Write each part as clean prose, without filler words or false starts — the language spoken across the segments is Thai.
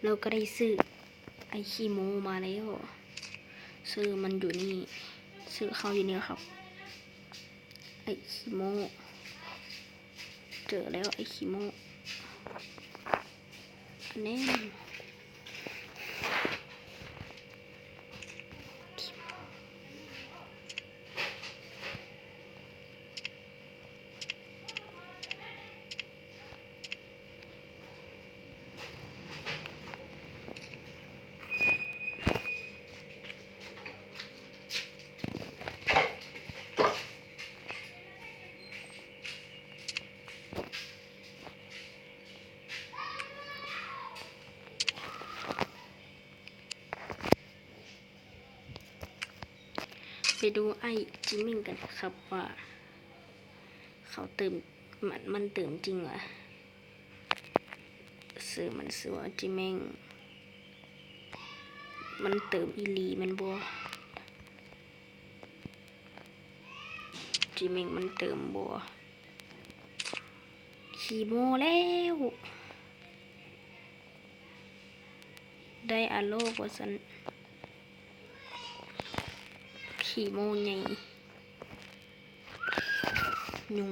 เราก็ได้ซื้อไอคีโมมาแล้วซื้อมันอยู่นี่ซื้อเขาอยู่นี่ครับไอคีโมเจอแล้วไอคีโมอันนี้ไปดูไอ้จิมมิ่งกันครับว่าเขาเติมมันเติมจริงเหรอซื้อมันซื้อว่าจิมมิ่งมันเติมอีลีมันบัวจิมมิ่งมันเติมบัวคีโมแล้วได้อาโลกว่าสันคีโมใหญ่ยุง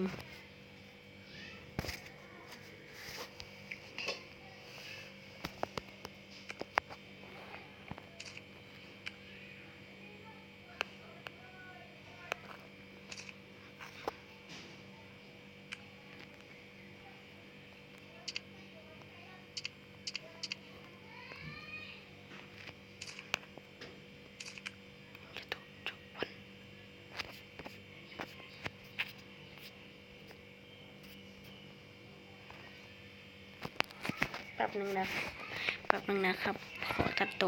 แป๊บนึงนะครับ ขอตัดโต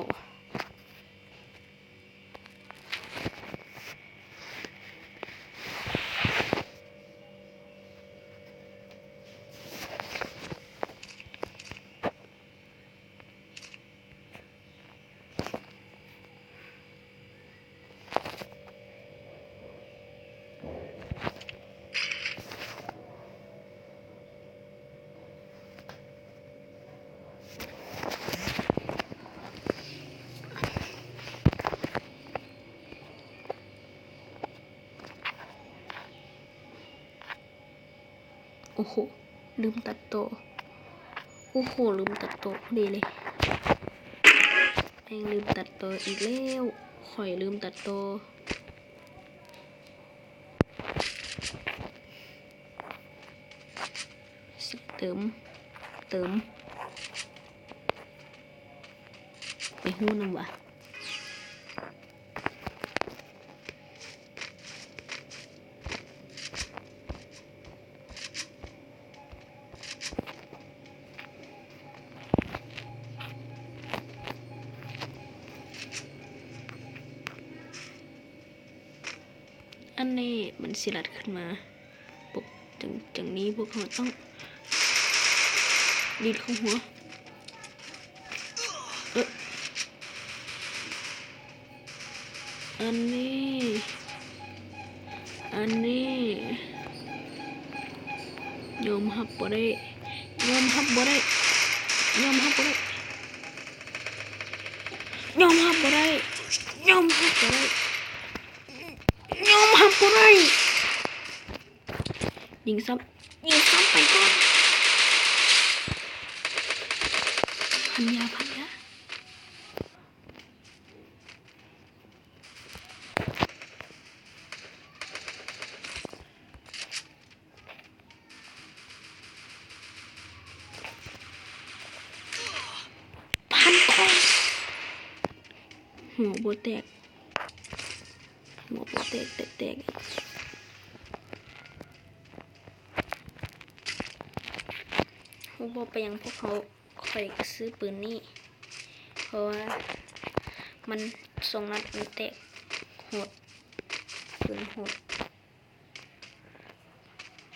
โอ้โหลืมตัดโตลืมตัดโตดีเลยเองลืมตัดโตอีกแล้วข่อยลืมตัดโตเติมไปหู้นึงวะอันนี้มันสิลัดขึ้นมาปุ๊บจังนี้พวกเขาต้องดีดเข้าหัวอันนี้ยอมฮับบ่ได้ยอมฮับบ่ได้ยิงซ้ำไปก่อนพันยาพันก่อนหัวโบแตกแตกหัวโบไปยังพวกเขาคอยซื้อปืนนี่เพราะว่ามันส่งนัดมันแตกโหดปืนโหด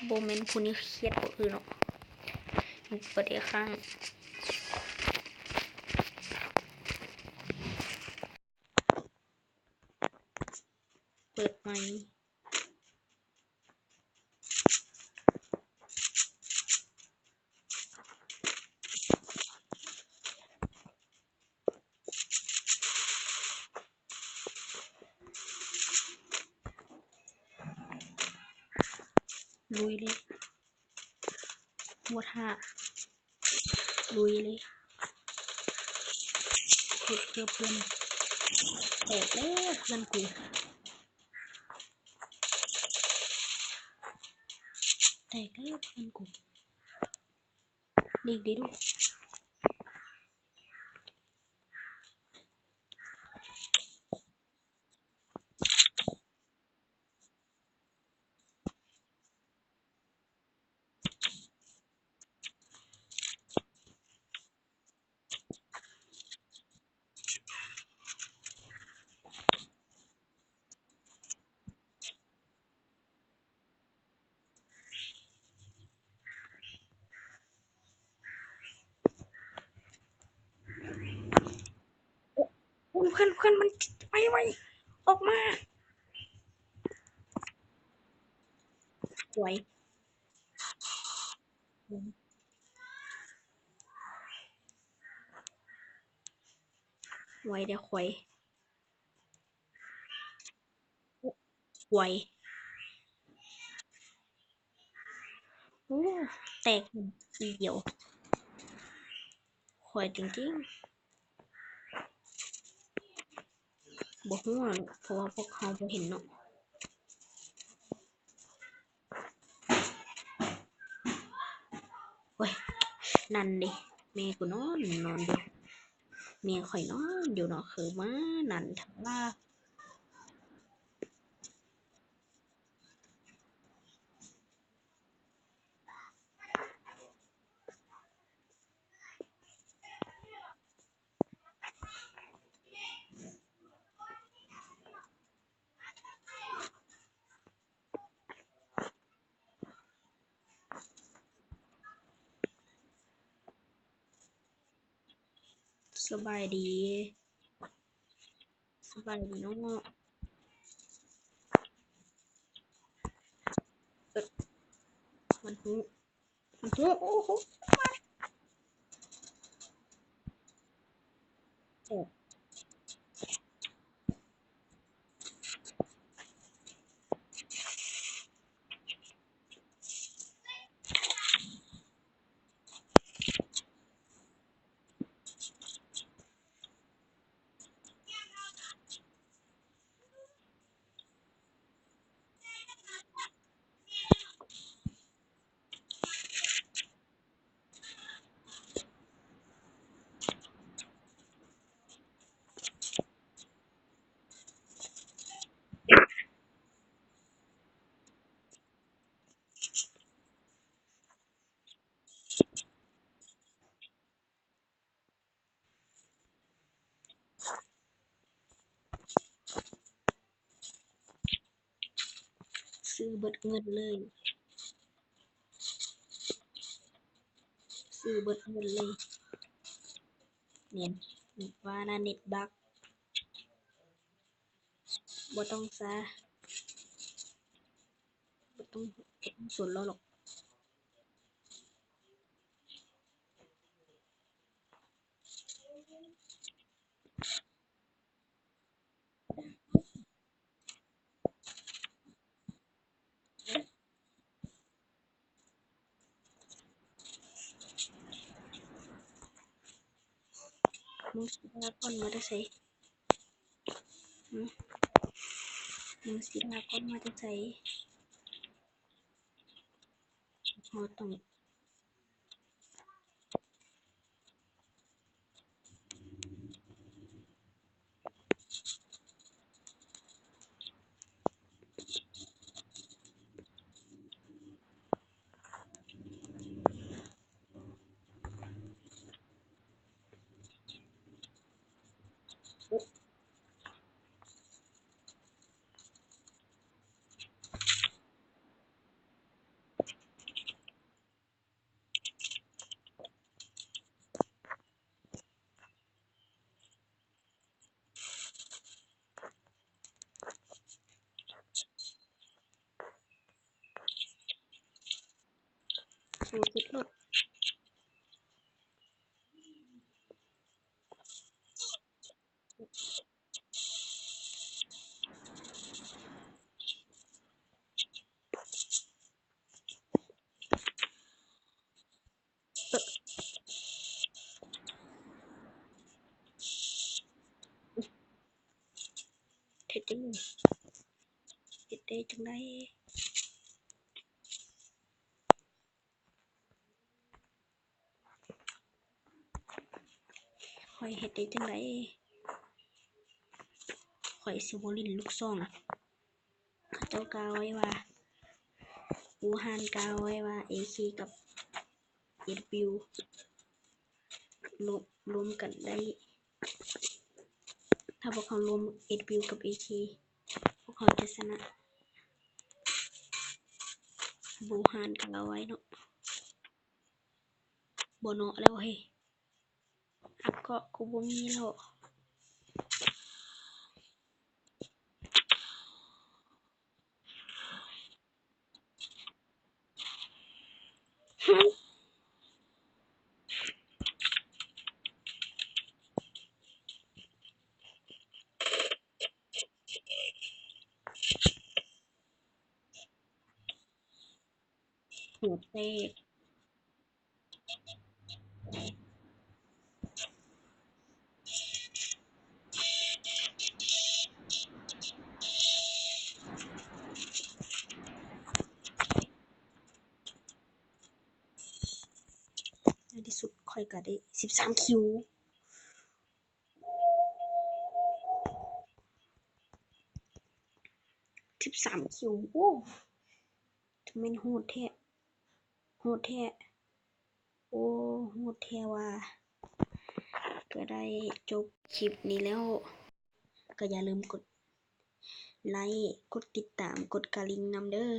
โบเมนคุณนี่เครียดกว่าอื่นหรอกเปิดอีกครั้งเปิดใหม่ ลุยเลยวัดห้าลุยเลยเพื่อเพื่อนแตกแล้วเพื่อนกูแตกแล้วเพื่อนกูดีดีดูโอ้เพื่อนเพื่อนมันไปออกมาไหวไหวเดี๋ยวไหวไหวโอ้แตกเดียวไหวจริงๆบ่หัวเพราะว่าพวกเขาบ่เห็นเนาะเว้ยนั่นดิแม่กูนอนอยู่เมียข่อยนอนอยู่เนาะคือมานั่นถ้าว่าสบายดีสบายดีเนาะเอิดมันหูมันหูโอ้โหแตกซื้อเบิดเงินเลยซื้อเบิดเงินเลยเนี่ยว่านะเน็ตบักบ่ต้องซะบ่ต้องสนเราหรอกมึงสิดาก่อนมาแต่ไสมึงสิดาก่อนมาแต่ไสเราต้องสู้สุดโลด เฮ็ดได้จังไดข่อยเฮ็ดได้จังไดข่อยสิบ่ลิ้นลูกซ่องเขาเจ้ากล่าวไว้ว่าอู่ฮั่นกล่าวไว้ว่า AK กับ AW รวมกันได้ถ้าพวกเขารวม AW กับ AK พวกเขาจะชนะบูฮานกล่าวไว้เนาะบ่เนาะแล้วเฮ้ยอักเกาะกูบ่มีแล้วหัวแตกในที่สุดข่อยก็ได้13คิว13คิวโอ้จะแม่นโหดแท้โหดแท้โอ้โหดแท้ว่าก็ได้จบคลิปนี้แล้วก็อย่าลืมกดไลค์กดติดตามกดกระลิ่งนำเด้อ